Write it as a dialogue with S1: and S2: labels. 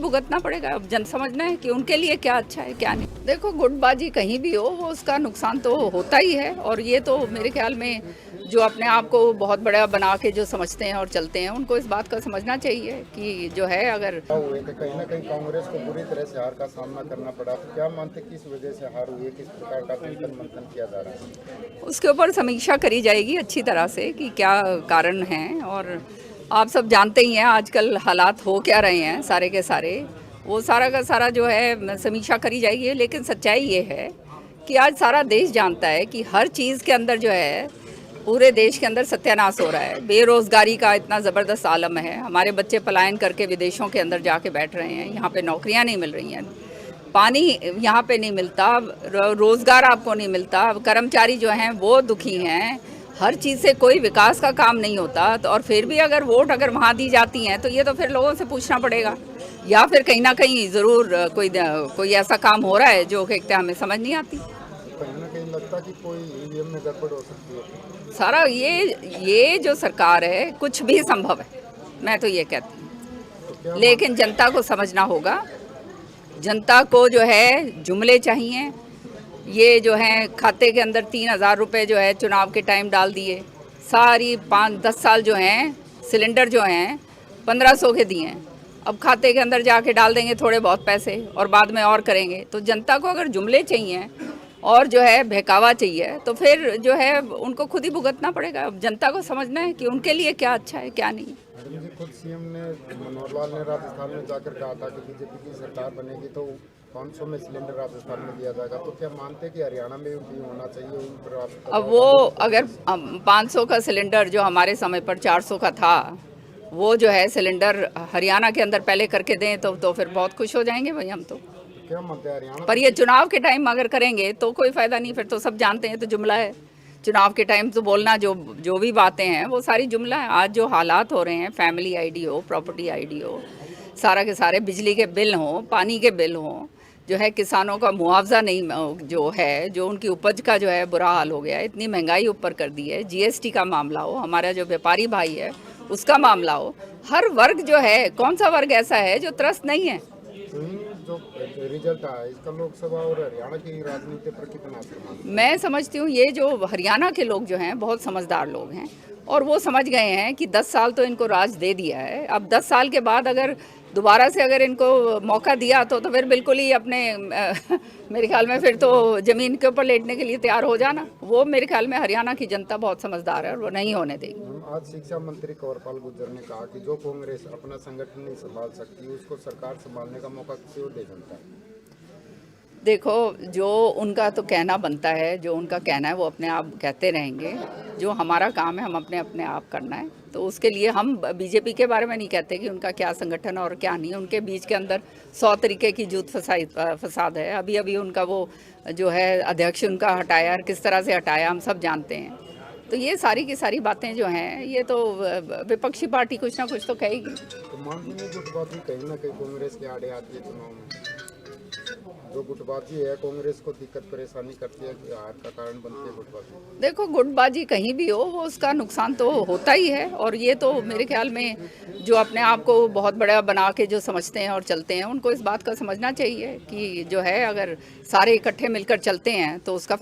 S1: भुगतना पड़ेगा। अब जन समझना है कि उनके लिए क्या अच्छा है क्या नहीं। देखो, गुटबाजी कहीं भी हो वो उसका नुकसान तो होता ही है, और ये तो मेरे ख्याल में जो अपने आप को बहुत बड़ा बना के जो समझते हैं और चलते हैं उनको इस बात का समझना चाहिए कि जो है अगर
S2: हुए थे कहीं ना कहीं कांग्रेस को बुरी तरह से हार का सामना करना पड़ा, तो क्या मानते किस वजह से हार हुई है, किस प्रकार का चिंतन मंथन किया जा रहा है?
S1: उसके ऊपर समीक्षा करी जाएगी अच्छी तरह से कि क्या कारण हैं। और आप सब जानते ही हैं आजकल हालात हो क्या रहे हैं, सारे के सारे वो सारा का सारा जो है समीक्षा करी जाएगी। लेकिन सच्चाई ये है कि आज सारा देश जानता है कि हर चीज़ के अंदर जो है पूरे देश के अंदर सत्यानाश हो रहा है। बेरोज़गारी का इतना ज़बरदस्त आलम है, हमारे बच्चे पलायन करके विदेशों के अंदर जाके बैठ रहे हैं, यहाँ पे नौकरियाँ नहीं मिल रही हैं, पानी यहाँ पे नहीं मिलता, रोज़गार आपको नहीं मिलता, कर्मचारी जो हैं वो दुखी हैं, हर चीज़ से कोई विकास का काम नहीं होता। तो और फिर भी अगर वोट अगर वहाँ दी जाती हैं तो ये तो फिर लोगों से पूछना पड़ेगा, या फिर कहीं ना कहीं ज़रूर कोई ऐसा काम हो रहा है जो कहते हमें समझ नहीं आती।
S2: कहीं ना कहीं लगता कि कोई ईवीएम में गड़बड़ हो सकती है।
S1: सारा ये जो सरकार है कुछ भी संभव है, मैं तो ये कहती हूँ। लेकिन जनता को समझना होगा, जनता को जो है जुमले चाहिए। ये जो है खाते के अंदर 3,000 रुपये जो है चुनाव के टाइम डाल दिए, सारी 5-10 साल जो हैं सिलेंडर जो हैं 1500 के दिए हैं, अब खाते के अंदर जाके डाल देंगे थोड़े बहुत पैसे और बाद में और करेंगे। तो जनता को अगर जुमले चाहिए और जो है बहकावा चाहिए तो फिर जो है उनको खुद ही भुगतना पड़ेगा। अब जनता को समझना है कि उनके लिए क्या अच्छा है क्या नहीं।
S2: खुद सीएम ने मनोहर लाल ने राजस्थान में जाकर कहा था कि बीजेपी की सरकार बनेगी तो 500 में सिलेंडर राजस्थान में दिया जाएगा, तो क्या मानते हैं कि हरियाणा में भी होना चाहिए उन पर?
S1: अब वो अगर 500 का सिलेंडर जो हमारे समय पर 400 का था, वो जो है सिलेंडर हरियाणा के अंदर पहले करके दें तो फिर बहुत खुश हो जाएंगे भाई हम तो।
S2: क्या मानते हैं हरियाणा
S1: पर ये चुनाव के टाइम अगर करेंगे तो कोई फ़ायदा नहीं, फिर तो सब जानते हैं तो जुमला है। चुनाव के टाइम तो बोलना जो भी बातें हैं वो सारी जुमला है। आज जो हालात हो रहे हैं, फैमिली आईडी हो, प्रॉपर्टी आईडी हो, सारा के सारे बिजली के बिल हों, पानी के बिल हों, जो है किसानों का मुआवजा नहीं जो है, जो उनकी उपज का जो है बुरा हाल हो गया है, इतनी महंगाई ऊपर कर दी है, जीएसटी का मामला हो, हमारा जो व्यापारी भाई है उसका मामला हो, हर वर्ग जो है, कौन सा वर्ग ऐसा है जो त्रस्त नहीं है।
S2: जो रिजल्ट आया इसका लोकसभा और हरियाणा की राजनीति पर कितना असर?
S1: मैं समझती हूँ ये जो हरियाणा के लोग जो हैं बहुत समझदार लोग हैं, और वो समझ गए हैं कि 10 साल तो इनको राज दे दिया है। अब 10 साल के बाद अगर दोबारा से अगर इनको मौका दिया तो फिर बिल्कुल ही अपने मेरे ख्याल में फिर तो ज़मीन के ऊपर लेटने के लिए तैयार हो जाना। वो मेरे ख्याल में हरियाणा की जनता बहुत समझदार है और वो नहीं होने देगी।
S2: आज शिक्षा मंत्री कंवरपाल गुर्जर ने कहा कि जो कांग्रेस अपना संगठन नहीं संभाल सकती उसको सरकार संभालने का मौका किसी और दे जनता है।
S1: देखो, जो उनका तो कहना बनता है, जो उनका कहना है वो अपने आप कहते रहेंगे। जो हमारा काम है हम अपने आप करना है, तो उसके लिए हम बीजेपी के बारे में नहीं कहते कि उनका क्या संगठन और क्या नहीं। उनके बीच के अंदर 100 तरीके की जूत फसाद है। अभी अभी उनका वो जो है अध्यक्ष उनका हटाया, किस तरह से हटाया हम सब जानते हैं। तो ये सारी की सारी बातें जो हैं ये तो विपक्षी पार्टी कुछ ना कुछ तो कहेगी।
S2: तो मानसूनी गुटबाजी कहीं ना कहीं कांग्रेस के आड़े आती है चुनाव में। जो गुटबाजी है कांग्रेस को दिक्कत परेशानी करती है, हार का कारण बनती है गुटबाजी।
S1: देखो, गुटबाजी कहीं भी हो वो उसका नुकसान तो होता ही है, और ये तो मेरे ख्याल में जो अपने आप को बहुत बड़ा बना के जो समझते हैं और चलते हैं उनको इस बात का समझना चाहिए कि जो है अगर सारे इकट्ठे मिलकर चलते हैं तो उसका